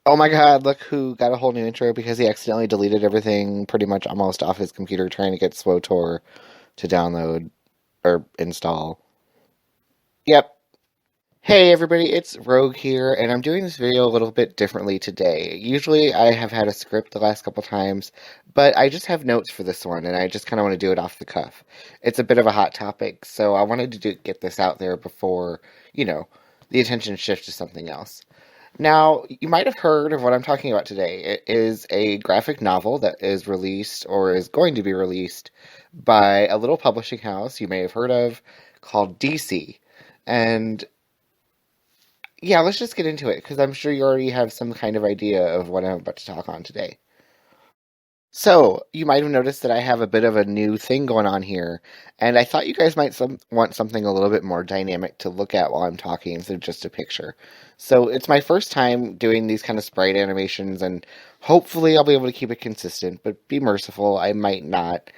Oh my god, look who got a whole new intro because he accidentally deleted everything pretty much almost off his computer trying to get SWOTOR to download or install. Yep. Hey everybody, it's Rogue here, and I'm doing this video a little bit differently today. Usually I have had a script the last couple times, but I just have notes for this one, and I just kind of want to do it off the cuff. It's a bit of a hot topic, so I wanted to get this out there before, you know, the attention shifts to something else. Now, you might have heard of what I'm talking about today. It is a graphic novel that is released or is going to be released by a little publishing house you may have heard of called DC. And yeah, let's just get into it because I'm sure you already have some kind of idea of what I'm about to talk on today. So, you might have noticed that I have a bit of a new thing going on here, and I thought you guys might want something a little bit more dynamic to look at while I'm talking instead of just a picture. So, it's my first time doing these kind of sprite animations, and hopefully I'll be able to keep it consistent, but be merciful, I might not.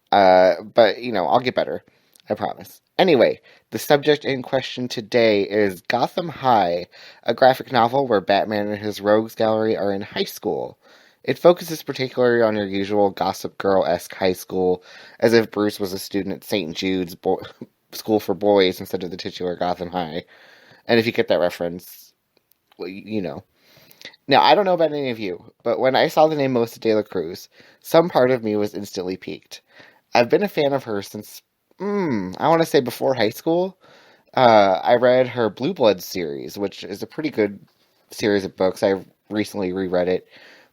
But, I'll get better. I promise. Anyway, the subject in question today is Gotham High, a graphic novel where Batman and his rogues gallery are in high school. It focuses particularly on your usual Gossip Girl-esque high school, as if Bruce was a student at St. Jude's School for Boys instead of the titular Gotham High. And if you get that reference, well, you know. Now, I don't know about any of you, but when I saw the name Melissa de la Cruz, some part of me was instantly piqued. I've been a fan of her since, I want to say before high school. I read her Blue Bloods series, which is a pretty good series of books. I recently reread it.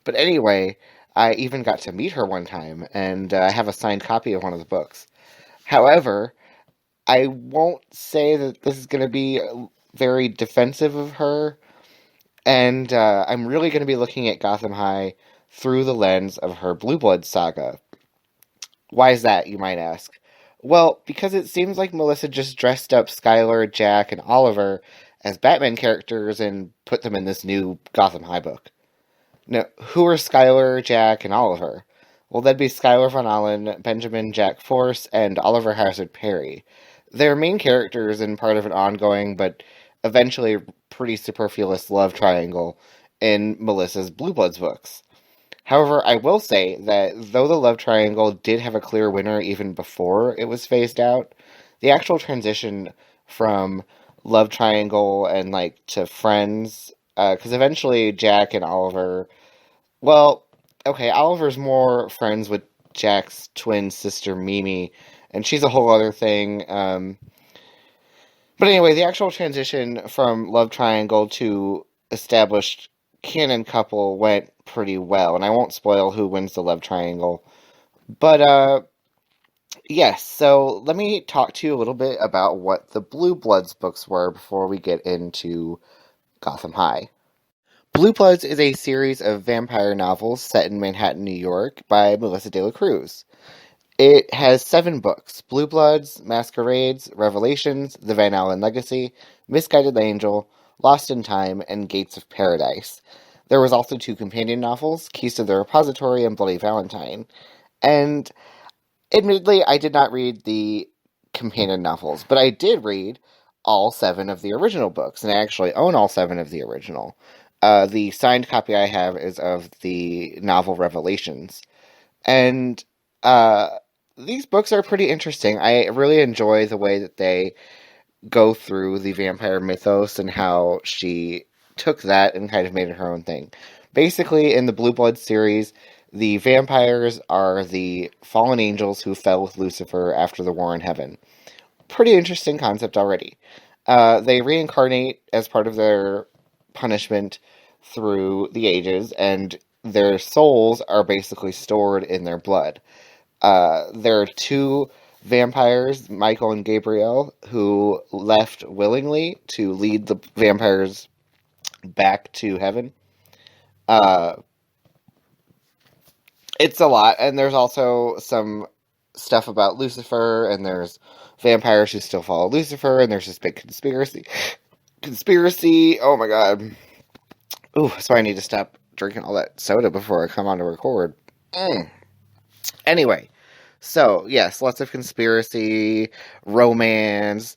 But anyway, I even got to meet her one time, and I have a signed copy of one of the books. However, I won't say that this is going to be very defensive of her, and I'm really going to be looking at Gotham High through the lens of her Blue Bloods saga. Why is that, you might ask? Well, because it seems like Melissa just dressed up Skylar, Jack, and Oliver as Batman characters and put them in this new Gotham High book. Now, who are Skylar, Jack, and Oliver? Well, that'd be Skylar Von Allen, Benjamin Jack Force, and Oliver Hazard Perry. They're main characters and part of an ongoing but eventually pretty superfluous love triangle in Melissa's Blue Bloods books. However, I will say that though the love triangle did have a clear winner even before it was phased out, the actual transition from love triangle and like to friends, because eventually Jack and Oliver, well, okay, Oliver's more friends with Jack's twin sister Mimi, and she's a whole other thing. But anyway, the actual transition from love triangle to established canon couple went pretty well, and I won't spoil who wins the love triangle. But yes, so let me talk to you a little bit about what the Blue Bloods books were before we get into Gotham High. Blue Bloods is a series of vampire novels set in Manhattan, New York by Melissa de la Cruz. It has 7 books: Blue Bloods, Masquerades, Revelations, The Van Allen Legacy, Misguided Angel, Lost in Time, and Gates of Paradise. There was also 2 companion novels, Keys to the Repository and Bloody Valentine. And admittedly, I did not read the companion novels, but I did read all 7 of the original books, and I actually own all 7 of the original. The signed copy I have is of the novel Revelations. And these books are pretty interesting. I really enjoy the way that they go through the vampire mythos and how she took that and kind of made it her own thing. Basically, in the Blue Blood series, the vampires are the fallen angels who fell with Lucifer after the war in heaven. Pretty interesting concept already. They reincarnate as part of their punishment through the ages, and their souls are basically stored in their blood. There are 2 vampires, Michael and Gabriel, who left willingly to lead the vampires back to heaven. Uh, it's a lot, and there's also some stuff about Lucifer, and there's vampires who still follow Lucifer, and there's this big conspiracy. Oh my god. Ooh, so I need to stop drinking all that soda before I come on to record. Anyway, so yes, lots of conspiracy, romance,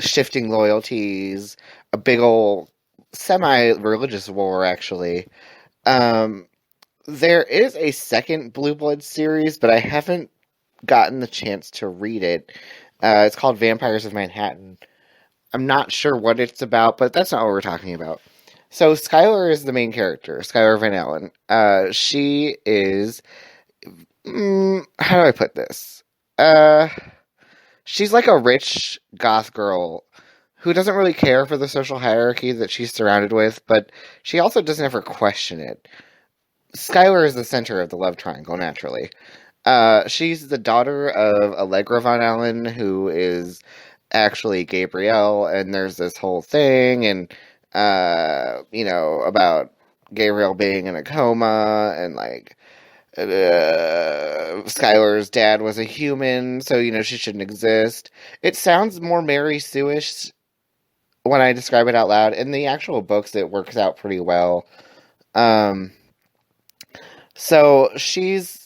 shifting loyalties, a big old semi-religious war, actually. Um, there is a second Blue Blood series, but I haven't gotten the chance to read it. It's called Vampires of Manhattan. I'm not sure what it's about, but that's not what we're talking about. So Skylar is the main character, Skylar Van Allen. She is, how do I put this? Uh, she's like a rich goth girl who doesn't really care for the social hierarchy that she's surrounded with, but she also doesn't ever question it. Skylar is the center of the love triangle, naturally. She's the daughter of Allegra Von Allen, who is actually Gabrielle, and there's this whole thing, and about Gabrielle being in a coma, and like Skylar's dad was a human, so she shouldn't exist. It sounds more Mary Sue-ish when I describe it out loud. In the actual books, it works out pretty well. Um, so she's,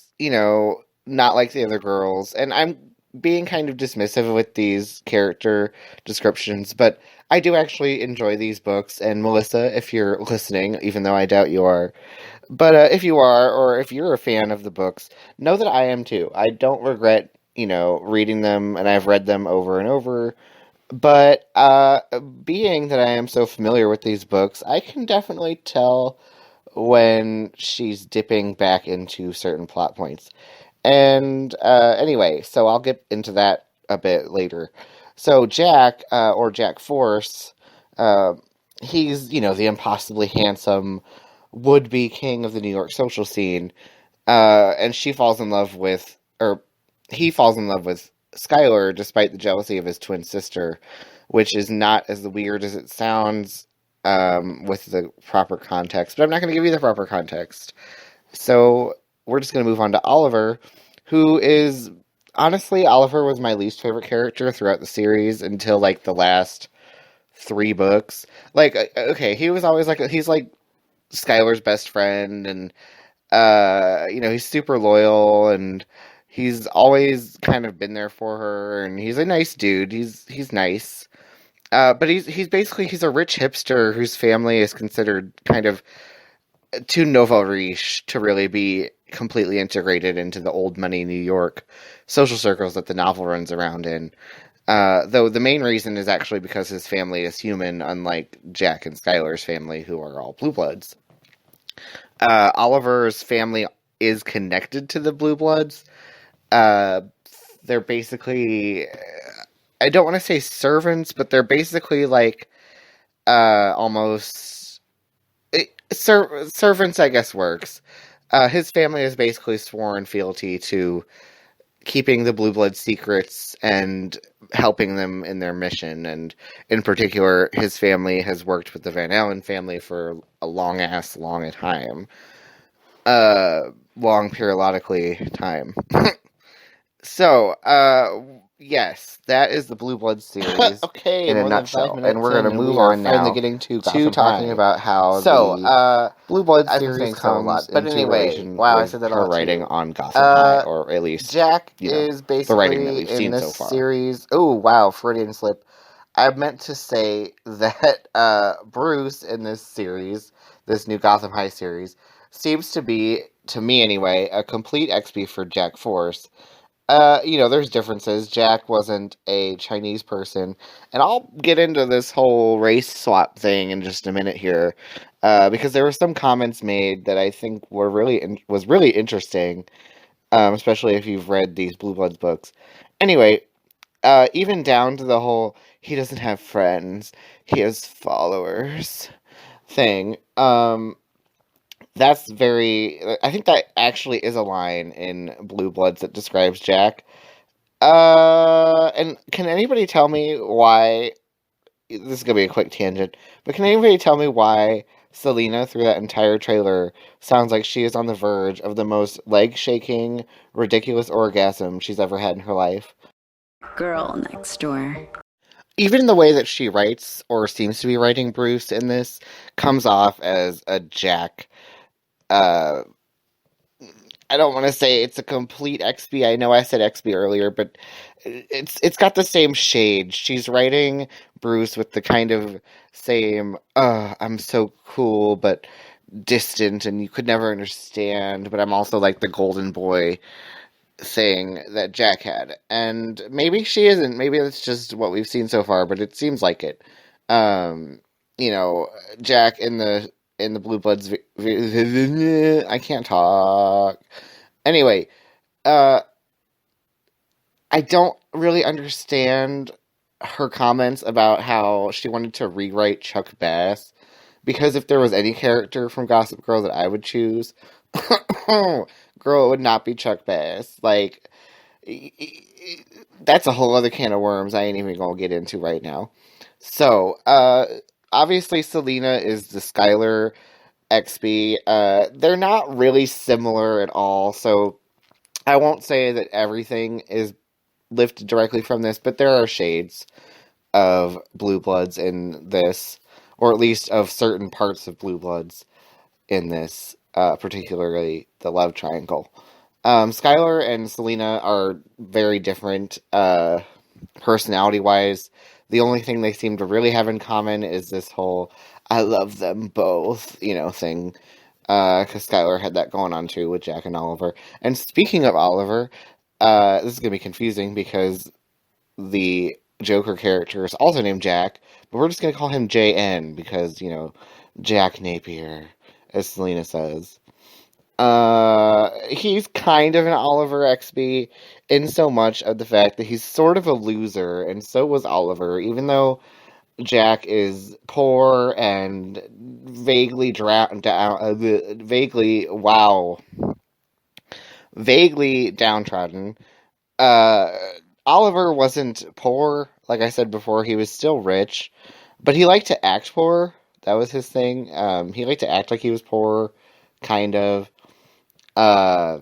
not like the other girls, and I'm being kind of dismissive with these character descriptions, but I do actually enjoy these books. And Melissa, if you're listening, even though I doubt you are, but if you are, or if you're a fan of the books, know that I am too. I don't regret, reading them, and I've read them over and over. But being that I am so familiar with these books, I can definitely tell when she's dipping back into certain plot points. And anyway, so I'll get into that a bit later. So Jack, or Jack Force, uh, he's, the impossibly handsome would-be king of the New York social scene. And she falls in love with, or he falls in love with Skylar despite the jealousy of his twin sister, which is not as weird as it sounds with the proper context. But I'm not going to give you the proper context. So we're just going to move on to Oliver, who is, honestly, Oliver was my least favorite character throughout the series until like the last 3 books. Like, okay, he was always he's like Skylar's best friend, and he's super loyal, and he's always kind of been there for her, and he's a nice dude. He's nice. But he's basically he's a rich hipster whose family is considered kind of too nouveau riche to really be completely integrated into the old money New York social circles that the novel runs around in. Though the main reason is actually because his family is human, unlike Jack and Skylar's family, who are all blue bloods. Oliver's family is connected to the blue bloods. They're basically, I don't want to say servants, but they're basically like almost servants, I guess, works. His family has basically sworn fealty to keeping the blue blood secrets and helping them in their mission. And in particular, his family has worked with the Van Allen family for a long time. Long periodically time. So, yes, that is the Blue Blood series. Okay, in a nutshell, and we're going to move on now getting to talking about how the Blue Blood series comes a lot. But anyway, wow, I said that her writing on Gotham High, or at least Jack is basically the writing that we've in seen this so far. series. Oh wow, Freudian slip. I meant to say that Bruce in this series, this new Gotham High series, seems to be, to me anyway, a complete XP for Jack Force. There's differences. Jack wasn't a Chinese person, and I'll get into this whole race swap thing in just a minute here, because there were some comments made that I think were was really interesting, especially if you've read these Blue Bloods books. Anyway, even down to the whole he doesn't have friends, he has followers thing. That's very. I think that actually is a line in Blue Bloods that describes Jack. And can anybody tell me why? This is gonna be a quick tangent, but can anybody tell me why Selena, through that entire trailer, sounds like she is on the verge of the most leg-shaking, ridiculous orgasm she's ever had in her life? Girl next door. Even the way that she writes, or seems to be writing Bruce in this, comes off as a Jack. I don't want to say it's a complete XP. I know I said XP earlier, but it's got the same shade. She's writing Bruce with the kind of same, I'm so cool, but distant and you could never understand, but I'm also like the golden boy thing that Jack had. And maybe she isn't. Maybe that's just what we've seen so far, but it seems like it. Um, you know, Jack in the Blue Bloods. I can't talk. Anyway, uh, I don't really understand her comments about how she wanted to rewrite Chuck Bass, because if there was any character from Gossip Girl that I would choose, girl, it would not be Chuck Bass. Like, that's a whole other can of worms I ain't even gonna get into right now. So, obviously Selena is the Skylar XB. They're not really similar at all, so I won't say that everything is lifted directly from this, but there are shades of Blue Bloods in this, or at least of certain parts of Blue Bloods in this, particularly the love triangle. Skylar and Selena are very different personality wise. The only thing they seem to really have in common is this whole I love them both, thing. Because Skylar had that going on too with Jack and Oliver. And speaking of Oliver, this is going to be confusing because the Joker character is also named Jack, but we're just going to call him JN because, Jack Napier, as Selena says. He's kind of an Oliver XB in so much of the fact that he's sort of a loser, and so was Oliver, even though Jack is poor and vaguely downtrodden. Uh, Oliver wasn't poor, like I said before, he was still rich, but he liked to act poor. That was his thing. He liked to act like he was poor, kind of. Uh,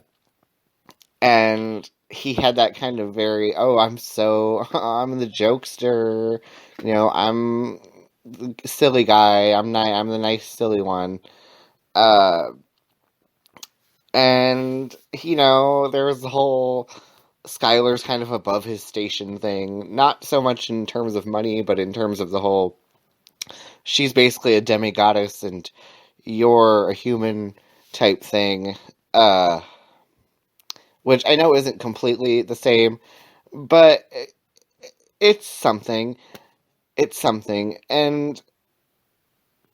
and he had that kind of very, I'm I'm the jokester, I'm the silly guy, I'm the nice silly one. Uh, and, there was the whole Skylar's kind of above his station thing, not so much in terms of money, but in terms of the whole, she's basically a demigoddess and you're a human type thing. Which I know isn't completely the same, but it's something. It's something, and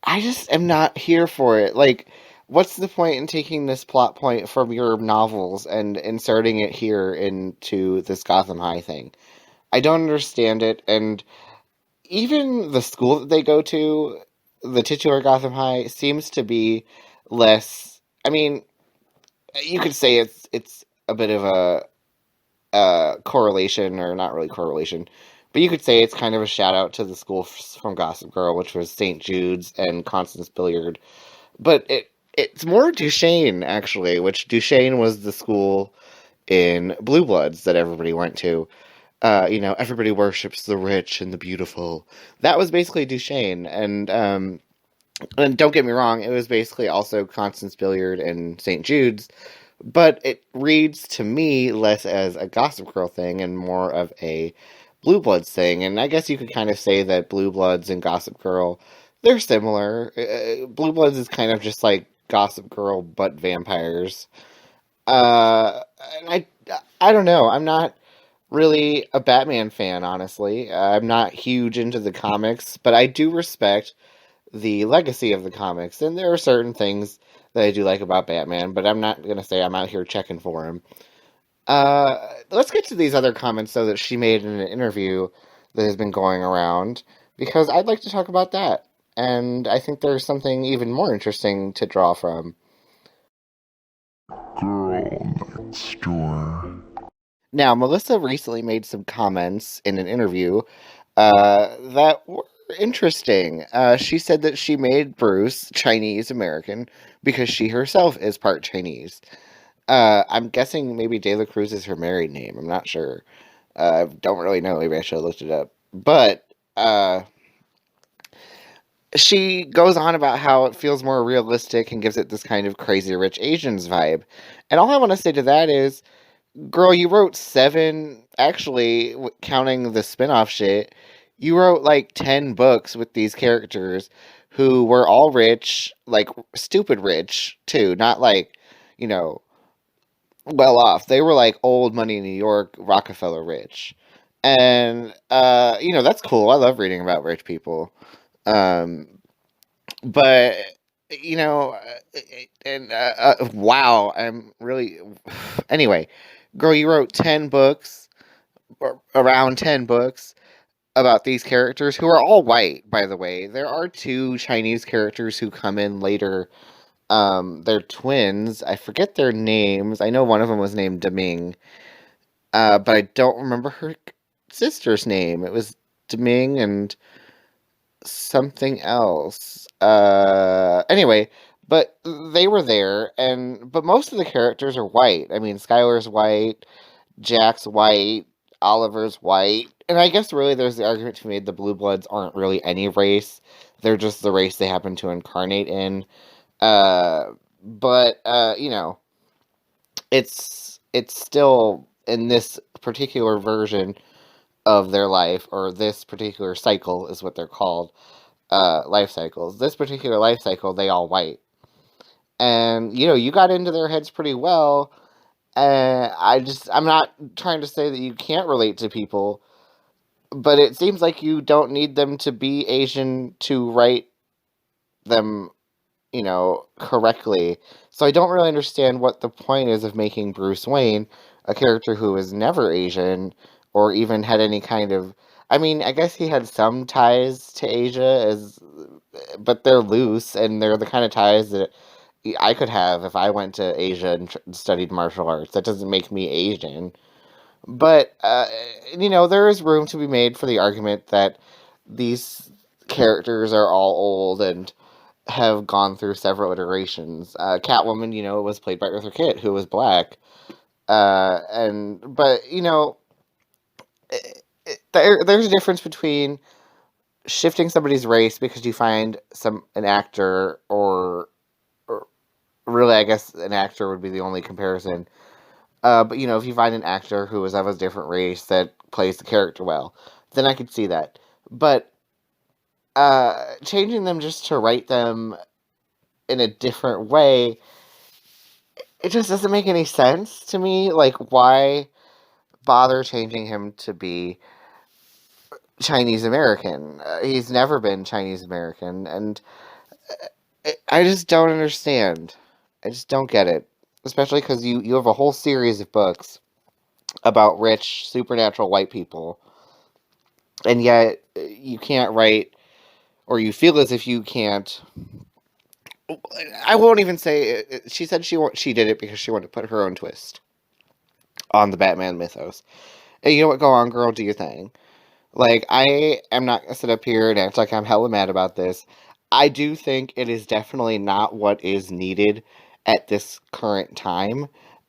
I just am not here for it. Like, what's the point in taking this plot point from your novels and inserting it here into this Gotham High thing? I don't understand it, and even the school that they go to, the titular Gotham High, seems to be less. I mean, you could say it's a bit of a correlation, or not really correlation, but you could say it's kind of a shout out to the school from Gossip Girl, which was St. Jude's and Constance Billiard. But it's more Duchesne, actually, which Duchesne was the school in Blue Bloods that everybody went to. Everybody worships the rich and the beautiful. That was basically Duchesne, and don't get me wrong, it was basically also Constance Billiard and St. Jude's, but it reads to me less as a Gossip Girl thing and more of a Blue Bloods thing. And I guess you could kind of say that Blue Bloods and Gossip Girl, they're similar. Blue Bloods is kind of just like Gossip Girl, but vampires. And I don't know. I'm not really a Batman fan, honestly. I'm not huge into the comics, but I do respect the legacy of the comics, and there are certain things that I do like about Batman, but I'm not going to say I'm out here checking for him. Let's get to these other comments, though, that she made in an interview that has been going around, because I'd like to talk about that, and I think there's something even more interesting to draw from. Girl next door. Now, Melissa recently made some comments in an interview that were interesting. She said that she made Bruce Chinese American because she herself is part Chinese. I'm guessing maybe De La Cruz is her married name. I'm not sure. Don't really know. Maybe I should have looked it up. But she goes on about how it feels more realistic and gives it this kind of crazy rich Asians vibe. And all I want to say to that is, girl, you wrote 7, actually, counting the spin-off shit, you wrote like 10 books with these characters who were all rich, like stupid rich too, not like, you know, well off. They were like old money New York Rockefeller rich. And that's cool. I love reading about rich people. But wow, I'm really anyway, girl, you wrote 10 books, or around 10 books about these characters who are all white, by the way. There are 2 Chinese characters who come in later. They're twins. I forget their names. I know one of them was named Deming. But I don't remember her sister's name. It was Deming and something else. Anyway, but they were there, but most of the characters are white. I mean, Skylar's white, Jack's white, Oliver's white, and I guess really there's the argument to be made the Blue Bloods aren't really any race. They're just the race they happen to incarnate in. But it's still in this particular version of their life, or this particular cycle is what they're called, life cycles. This particular life cycle, they all white. And, you got into their heads pretty well. I'm not trying to say that you can't relate to people, but it seems like you don't need them to be Asian to write them, correctly. So I don't really understand what the point is of making Bruce Wayne a character who was never Asian, or even had any kind of... I mean, I guess he had some ties to Asia, but they're loose, and they're the kind of ties that I could have if I went to Asia and studied martial arts. That doesn't make me Asian. But, there is room to be made for the argument that these characters are all old and have gone through several iterations. Catwoman, was played by Eartha Kitt, who was black. There's a difference between shifting somebody's race because you find an actor, or really, I guess an actor would be the only comparison. But if you find an actor who is of a different race that plays the character well, then I could see that. But changing them just to write them in a different way, it just doesn't make any sense to me. Like, why bother changing him to be Chinese American? He's never been Chinese American, and I just don't understand. I just don't get it. Especially because you have a whole series of books about rich, supernatural white people, and yet you can't write, or you feel as if you can't. I won't even say... She said she did it because she wanted to put her own twist on the Batman mythos. And you know what? Go on, girl, do your thing. Like, I am not going to sit up here and act like I'm hella mad about this. I do think it is definitely not what is needed at this current time.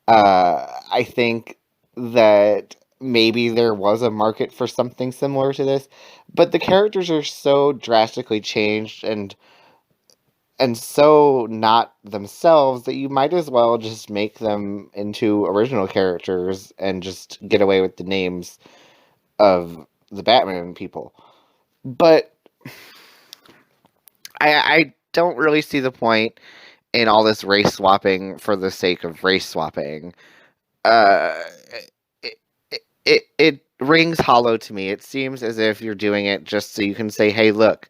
I think that maybe there was a market for something similar to this, but the characters are so drastically changed and so not themselves that you might as well just make them into original characters and just get away with the names of the Batman people. But I don't really see the point in all this race swapping for the sake of race swapping. It rings hollow to me. It seems as if you're doing it just so you can say, hey, look,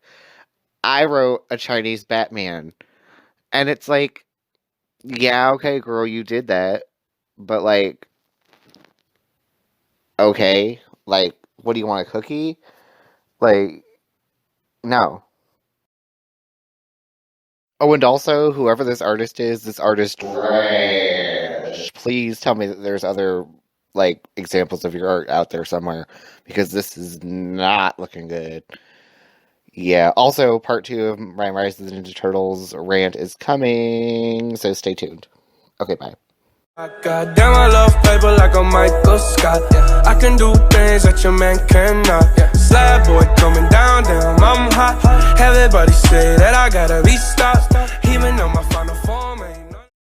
I wrote a Chinese Batman. And it's like, yeah, okay, girl, you did that. But, like, okay. Like, what do you want, a cookie? Like, no. Oh, and also, whoever this artist trash. Please tell me that there's other, like, examples of your art out there somewhere. Because this is not looking good. Yeah, also, part 2 of Ryan Rice's Ninja Turtles rant is coming, so stay tuned. Okay, bye. Goddamn, I love paper like a Michael Scott. I can do things that your man cannot. Slab boy coming down, damn, I'm hot. Everybody say that I gotta be stopped. Even though my final